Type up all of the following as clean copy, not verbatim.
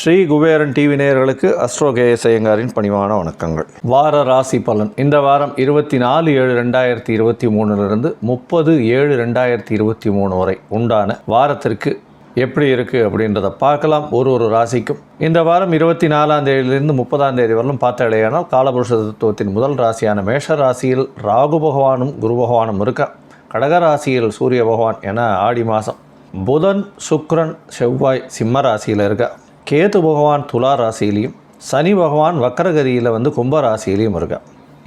Sri Kuberan TV நேயர்களுக்கு astro KS ஐயங்காரின் பணிவான வணக்கங்கள். வார ராசி பலன் இந்த வாரம் 24/7/2023 30/7/2023 வரை உண்டான வாரத்திற்கு எப்படி இருக்குது அப்படின்றத பார்க்கலாம். ஒரு ராசிக்கும் இந்த வாரம் 24ஆம் தேதியிலிருந்து 30ஆம் தேதி வரலும் பார்த்தாலேயானால் காலபுருஷ தத்துவத்தின் முதல் ராசியான மேஷ ராசியில் ராகு பகவானும் குரு பகவானும் இருக்க, கடகராசியில் சூரிய பகவான் என ஆடி மாதம், புதன் சுக்கிரன் செவ்வாய் சிம்ம ராசியில் இருக்க, கேது பகவான் துலா ராசியிலையும், சனி பகவான் வக்கரகதியில் கும்ப ராசியிலையும் இருக்க.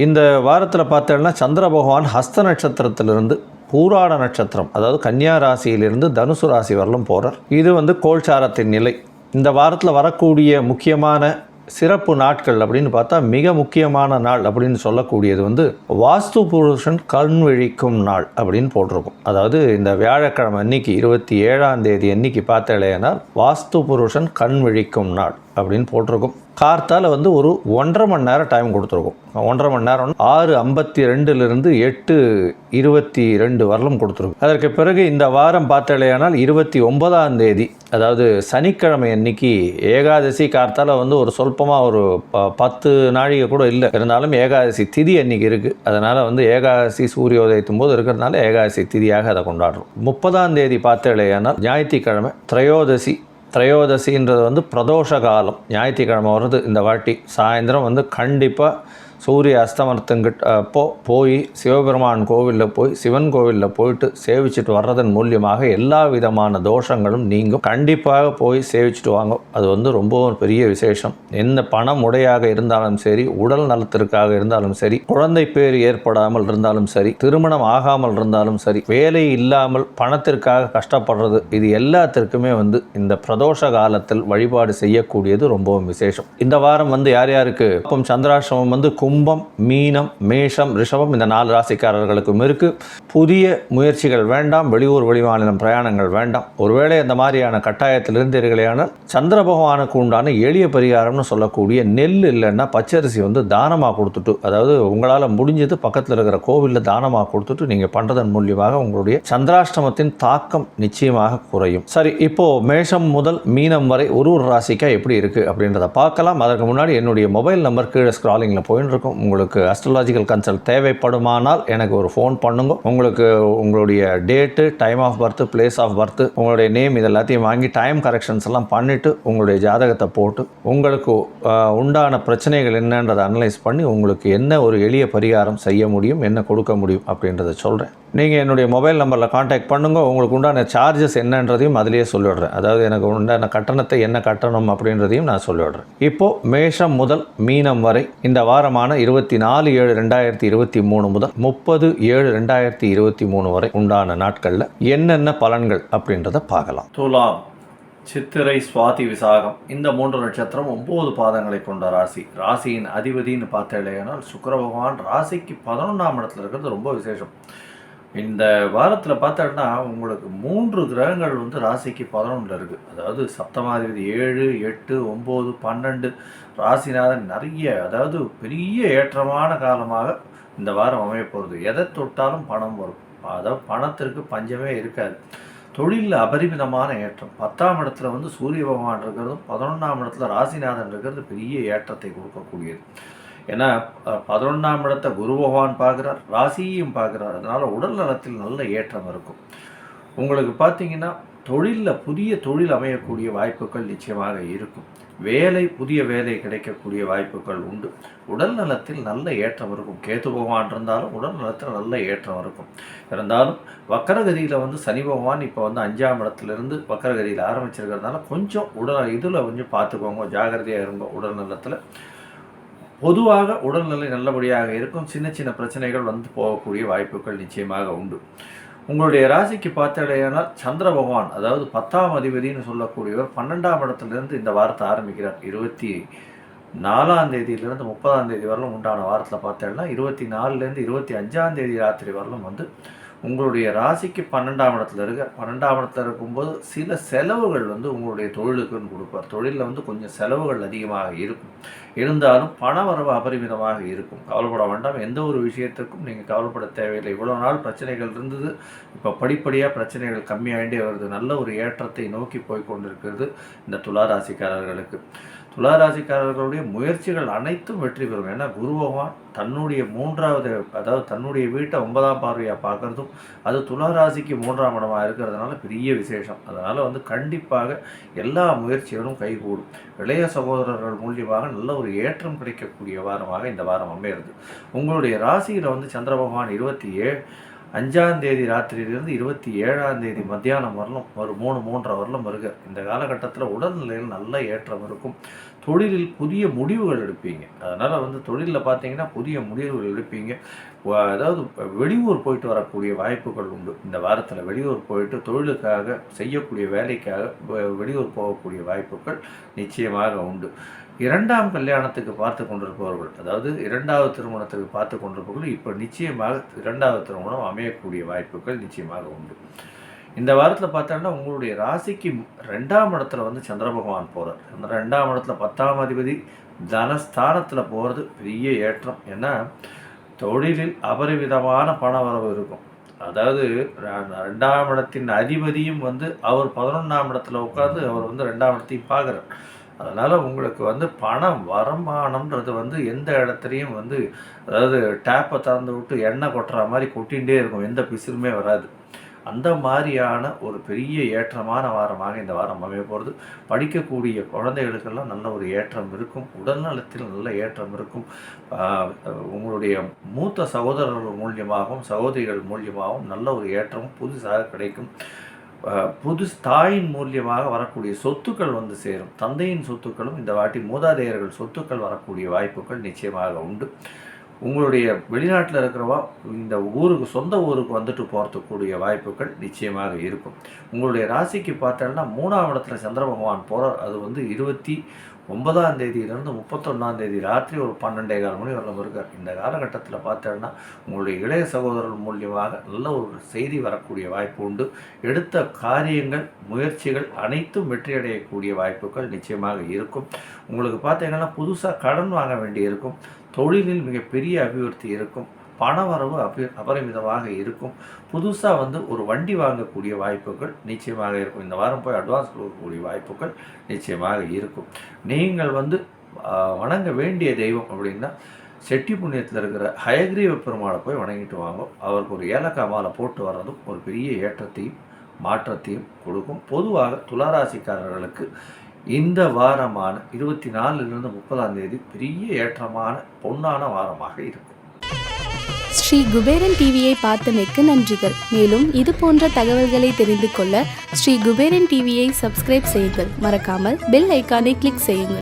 இந்த வாரத்தில் பார்த்தோம்னா சந்திர பகவான் ஹஸ்த நட்சத்திரத்திலிருந்து பூராட நட்சத்திரம், அதாவது கன்னியா ராசியிலிருந்து தனுசு ராசி வரலும் போகிறார். இது கோல்சாரத்தின் நிலை. இந்த வாரத்தில் வரக்கூடிய முக்கியமான சிறப்பு நாட்கள் அப்படின்னு பார்த்தா, மிக முக்கியமான நாள் அப்படின்னு சொல்லக்கூடியது வாஸ்து புருஷன் கண் விழிக்கும் நாள் அப்படின்னு போட்டிருக்கும். அதாவது இந்த வியாழக்கிழமை அன்னைக்கு 27ஆம் தேதி அன்னைக்கு பார்த்தாலேனால் வாஸ்து புருஷன் கண் விழிக்கும் நாள் அப்படின்னு போட்டிருக்கும். கார்த்தால் ஒரு 1.5 மணி நேரம் டைம் கொடுத்துருக்கும். 1.5 மணி நேரம் 6:52 8:22 வரலும் கொடுத்துருக்கும். அதற்கு பிறகு இந்த வாரம் பார்த்தாலேயானால் 29ஆம் தேதி, அதாவது சனிக்கிழமை அன்னைக்கு ஏகாதசி. கார்த்தால் ஒரு சொல்பமாக ஒரு 10 நாழிகை கூட இல்லை, இருந்தாலும் ஏகாதசி திதி அன்னைக்கு இருக்குது. அதனால் ஏகாதசி சூரியோதயத்தும் போது இருக்கிறதுனால ஏகாதசி திதியாக அதை கொண்டாடுறோம். 30ஆம் தேதி பார்த்தாலேயானால் ஞாயிற்றுக்கிழமை திரையோதசின்றது பிரதோஷ காலம், ஞாயிற்றுக்கிழமை வருது. இந்த வாட்டி சாயந்தரம் கண்டிப்பாக சூரிய அஸ்தமனத்துங்கிட்ட போய் சிவபெருமான் கோவிலில் போய் சிவன் கோவிலில் போயிட்டு சேவிச்சுட்டு வர்றதன் மூலியமாக எல்லா விதமான தோஷங்களும் நீங்கும். கண்டிப்பாக போய் சேவிச்சுட்டு வாங்க. அது ரொம்ப பெரிய விசேஷம். எந்த பணம் உடையாக இருந்தாலும் சரி, உடல் நலத்திற்காக இருந்தாலும் சரி, குழந்தை பேர் ஏற்படாமல் இருந்தாலும் சரி, திருமணம் ஆகாமல் இருந்தாலும் சரி, வேலை இல்லாமல் பணத்திற்காக கஷ்டப்படுறது, இது எல்லாத்திற்குமே இந்த பிரதோஷ காலத்தில் வழிபாடு செய்யக்கூடியது ரொம்பவும் விசேஷம். இந்த வாரம் யார் யாருக்கு சந்திராசிரமம் கும்பம், மீனம், மேஷம், ரிஷபம் இந்த 4 ராசிக்காரர்களுக்கும் இருக்குது. புதிய முயற்சிகள் வேண்டாம், வெளியூர் வெளிமாநிலம் பிரயாணங்கள் வேண்டாம். ஒருவேளை அந்த மாதிரியான கட்டாயத்தில் இருந்தீர்களேனால் சந்திர பகவானுக்கு உண்டான எளிய பரிகாரம்னு சொல்லக்கூடிய நெல் இல்லைன்னா பச்சரிசி தானமாக கொடுத்துட்டு, அதாவது உங்களால் முடிஞ்சது பக்கத்தில் இருக்கிற கோவிலில் தானமாக கொடுத்துட்டு நீங்கள் பண்ணுறதன் மூலியமாக உங்களுடைய சந்திராஷ்டமத்தின் தாக்கம் நிச்சயமாக குறையும். சரி, இப்போது மேஷம் முதல் மீனம் வரை ஒரு ராசிக்கா எப்படி இருக்குது அப்படின்றத பார்க்கலாம். அதற்கு முன்னாடி என்னுடைய மொபைல் நம்பர் கீழே ஸ்க்ராலிங்கில் போயின்னு உங்களுக்கு அஸ்ட்ராலஜிக்கல் கன்சல்ட் தேவைப்படுமானால் எனக்கு ஒரு ஃபோன் பண்ணுங்க. உங்களுக்கு உங்களுடைய date, time of birth, place of birth, உங்களுடைய நேம் இது எல்லாத்தையும் வாங்கி டைம் கரெக்ஷன்ஸ் எல்லாம் பண்ணிவிட்டு உங்களுடைய ஜாதகத்தை போட்டு உங்களுக்கு உண்டான பிரச்சனைகள் என்னன்றதை அனலைஸ் பண்ணி உங்களுக்கு என்ன ஒரு எளிய பரிகாரம் செய்ய முடியும், என்ன கொடுக்க முடியும் அப்படின்றத சொல்கிறேன். நீங்கள் என்னுடைய மொபைல் நம்பரில் காண்டாக்ட் பண்ணுங்க. உங்களுக்கு உண்டான சார்ஜஸ் என்னன்றதையும் அதிலேயே சொல்லிவிடுறேன். அதாவது எனக்கு உண்டான கட்டணத்தை என்ன கட்டணம் அப்படின்றதையும் நான் சொல்லிவிடுறேன். இப்போது மேஷம் முதல் மீனம் வரை இந்த வாரமான 24/7/2023 முதல் 30/7/2023 வரை உண்டான நாட்களில் என்னென்ன பலன்கள் அப்படின்றத பார்க்கலாம். துலாம், சித்திரை, சுவாதி, விசாகம் இந்த 3 நட்சத்திரம் 9 பாதங்களை கொண்ட ராசி. ராசியின் அதிபதினு பார்த்தாலேனால் சுக்கிர பகவான் ராசிக்கு 11ஆம் இடத்துல இருக்கிறது ரொம்ப விசேஷம். இந்த வாரத்தில் பார்த்தோன்னா உங்களுக்கு 3 கிரகங்கள் ராசிக்கு 11 இருக்குது. அதாவது சப்தமாதிபதி 7, 8, 9, 12 ராசிநாதன் நிறைய, அதாவது பெரிய ஏற்றமான காலமாக இந்த வாரம் அமைய போகிறது. எதை தொட்டாலும் பணம் வரும். அதாவது பணத்திற்கு பஞ்சமே இருக்காது. தொழிலில் அபரிமிதமான ஏற்றம். 10ஆம் இடத்துல சூரிய பகவான் இருக்கிறதும் 11ஆம் இடத்துல ராசிநாதன் இருக்கிறது பெரிய ஏற்றத்தை கொடுக்கக்கூடியது. ஏன்னா 11ஆம் இடத்தை குரு பகவான் பார்க்குறார், ராசியையும் பார்க்குறார். அதனால் உடல் நலத்தில் நல்ல ஏற்றம் இருக்கும். உங்களுக்கு பார்த்தீங்கன்னா தொழிலில் புதிய தொழில் அமையக்கூடிய வாய்ப்புகள் நிச்சயமாக இருக்கும். புதிய வேலை கிடைக்கக்கூடிய வாய்ப்புகள் உண்டு. உடல் நலத்தில் நல்ல ஏற்றம் இருக்கும். கேது பகவான் இருந்தாலும் உடல் நலத்தில் நல்ல ஏற்றம் இருக்கும். இருந்தாலும் வக்கரகதியில் சனி பகவான் இப்போ 5ஆம் இடத்துலேருந்து வக்கரகதியில் ஆரம்பிச்சிருக்கிறதுனால கொஞ்சம் இதில் கொஞ்சம் பார்த்துக்கோங்க, ஜாகிரதையாக இருங்க. உடல் நலத்தில் பொதுவாக உடல்நிலை நல்லபடியாக இருக்கும். சின்ன சின்ன பிரச்சனைகள் போகக்கூடிய வாய்ப்புகள் நிச்சயமாக உண்டு. உங்களுடைய ராசிக்கு பார்த்தாலேயானால் சந்திர பகவான், அதாவது 10ஆம் அதிபதினு சொல்லக்கூடியவர் 12ஆம் இடத்துலேருந்து இந்த வாரத்தை ஆரம்பிக்கிறார். 24ஆம் தேதியிலிருந்து 30ஆம் தேதி வரலும் உண்டான வாரத்தில் பார்த்தேன்னா 24லேருந்து 25ஆம் தேதி ராத்திரி வரலும் உங்களுடைய ராசிக்கு 12ஆம் இடத்துல இருக்க 12ஆம் இடத்துல இருக்கும்போது சில செலவுகள் வந்து உங்களுடைய தொழிலுக்குன்னு கொடுப்பார். தொழிலில் வந்து கொஞ்சம் செலவுகள் அதிகமாக இருக்கும். இருந்தாலும் பணவரவு அபரிமிதமாக இருக்கும். கவலைப்பட வேண்டாம். எந்த ஒரு விஷயத்துக்கும் நீங்கள் கவலைப்பட தேவையில்லை. இவ்வளோ நாள் பிரச்சனைகள் இருந்தது, இப்போ படிப்படியாக பிரச்சனைகள் கம்மியாகிட்டே வருது. நல்ல ஒரு ஏற்றத்தை நோக்கி போய் கொண்டிருக்கிறது இந்த துளாராசிக்காரர்களுக்கு. துளாராசிக்காரர்களுடைய முயற்சிகள் அனைத்தும் வெற்றி பெறும். ஏன்னா குரு பகவான் தன்னுடைய 3வது, அதாவது தன்னுடைய வீட்டை 9ஆம் பார்வையாக பார்க்குறதும் அது துளாராசிக்கு 3ஆம் இடமாக இருக்கிறதுனால பெரிய விசேஷம். அதனால் வந்து கண்டிப்பாக எல்லா முயற்சிகளும் கைகூடும். இளைய சகோதரர்கள் மூலியமாக நல்ல ஒரு ஏற்றம் கிடைக்கக்கூடிய வாரமாக இந்த வாரம் அமையிறது. உங்களுடைய ராசியில் வந்து சந்திர பகவான் 5ஆம் தேதி ராத்திரியிலிருந்து 27ஆம் தேதி மத்தியானம் வரலும் ஒரு 3:30 வரலும் வருக. இந்த காலகட்டத்தில் உடல்நிலையில் நல்ல ஏற்றம் இருக்கும். தொழிலில் புதிய முடிவுகள் எடுப்பீங்க. அதனால் வந்து தொழிலில் பார்த்தீங்கன்னா புதிய முடிவுகள் எடுப்பீங்க. அதாவது வெளியூர் போயிட்டு வரக்கூடிய வாய்ப்புகள் உண்டு. இந்த வாரத்தில் வெளியூர் போயிட்டு தொழிலுக்காக செய்யக்கூடிய வேலைக்காக வெளியூர் போகக்கூடிய வாய்ப்புகள் நிச்சயமாக உண்டு. 2ஆம் கல்யாணத்துக்கு பார்த்து கொண்டிருப்பவர்கள், அதாவது 2வது திருமணத்துக்கு பார்த்து கொண்டிருப்பவர்கள் இப்போ நிச்சயமாக 2வது திருமணம் அமையக்கூடிய வாய்ப்புகள் நிச்சயமாக உண்டு. இந்த வாரத்தில் பார்த்தோன்னா உங்களுடைய ராசிக்கு 2ஆம் இடத்துல வந்து சந்திர பகவான் போகிறார். அந்த 2ஆம் இடத்துல 10ஆம் அதிபதி தனஸ்தானத்தில் போகிறது பெரிய ஏற்றம். ஏன்னா தொழிலில் அபரிவிதமான பண வரவு இருக்கும். அதாவது 2ஆம் இடத்தின் அதிபதியும் வந்து அவர் 11ஆம் இடத்துல உட்காந்து அவர் வந்து 2ஆம் இடத்தையும் பார்க்குறார். அதனால் உங்களுக்கு வந்து பணம் வருமானம்ன்றது வந்து எந்த இடத்துலையும் வந்து, அதாவது டேப்பை திறந்து விட்டு எண்ணெய் கொட்டுற மாதிரி கொட்டிகிட்டே இருக்கும். எந்த பிசிலுமே வராது. அந்த மாதிரியான ஒரு பெரிய ஏற்றமான வாரமாக இந்த வாரம் அமைய போகிறது. படிக்கக்கூடிய குழந்தைகளுக்கெல்லாம் நல்ல ஒரு ஏற்றம் இருக்கும். உடல்நலத்தில் நல்ல ஏற்றம் இருக்கும். உங்களுடைய மூத்த சகோதரர்கள் மூலியமாகவும் சகோதரிகள் மூலியமாகவும் நல்ல ஒரு ஏற்றமும் புதுசாக கிடைக்கும். தாயின் மூலியமாக வரக்கூடிய சொத்துக்கள் வந்து சேரும். தந்தையின் சொத்துக்களும் இந்த வாட்டி மூதாதையர்கள் சொத்துக்கள் வரக்கூடிய வாய்ப்புகள் நிச்சயமாக உண்டு. உங்களுடைய வெளிநாட்டில் இருக்கிறவா இந்த ஊருக்கு, சொந்த ஊருக்கு வந்துட்டு போகிறதுக்கூடிய வாய்ப்புகள் நிச்சயமாக இருக்கும். உங்களுடைய ராசிக்கு பார்த்தோன்னா 3ஆம் இடத்துல சந்திர பகவான் போகிறார். அது வந்து 29ஆம் தேதியிலிருந்து 31ஆம் தேதி ராத்திரி ஒரு 12:15 மணி வரலும் இருக்கார். இந்த காலகட்டத்தில் பார்த்தோன்னா உங்களுடைய இளைய சகோதரர்கள் மூலியமாக நல்ல ஒரு செய்தி வரக்கூடிய வாய்ப்பு உண்டு. எடுத்த காரியங்கள், முயற்சிகள் அனைத்தும் வெற்றியடையக்கூடிய வாய்ப்புகள் நிச்சயமாக இருக்கும். உங்களுக்கு பார்த்தீங்கன்னா புதுசாக கடன் வாங்க வேண்டியிருக்கும். தொழிலில் மிகப்பெரிய அபிவிருத்தி இருக்கும். பணவரவு அபரிமிதமாக இருக்கும். புதுசாக வந்து ஒரு வண்டி வாங்கக்கூடிய வாய்ப்புகள் நிச்சயமாக இருக்கும். இந்த வாரம் போய் அட்வான்ஸ் கொடுக்கக்கூடிய வாய்ப்புகள் நிச்சயமாக இருக்கும். நீங்கள் வந்து வணங்க வேண்டிய தெய்வம் அப்படின்னா செட்டி புண்ணியத்தில் இருக்கிற ஹயக்ரீவ பெருமாளை போய் வணங்கிட்டு வாங்க. அவருக்கு ஒரு ஏலக்காய் மாலை போட்டு வர்றதும் ஒரு பெரிய ஏற்றத்தையும் மாற்றத்தையும் கொடுக்கும். பொதுவாக துளாராசிக்காரர்களுக்கு இந்த வாரமான 24லிருந்து 30ஆம் தேதி பெரிய ஏற்றமான பொன்னான வாரமாக இருக்கும். ஸ்ரீ குபேரன் டிவியை பார்த்தமைக்கு நன்றிகள். மேலும் இது போன்ற தகவல்களை தெரிந்து கொள்ள ஸ்ரீ குபேரன் டிவியை சப்ஸ்கிரைப் செய்யுங்கள். மறக்காமல் பெல் ஐக்கானை கிளிக் செய்யுங்கள்.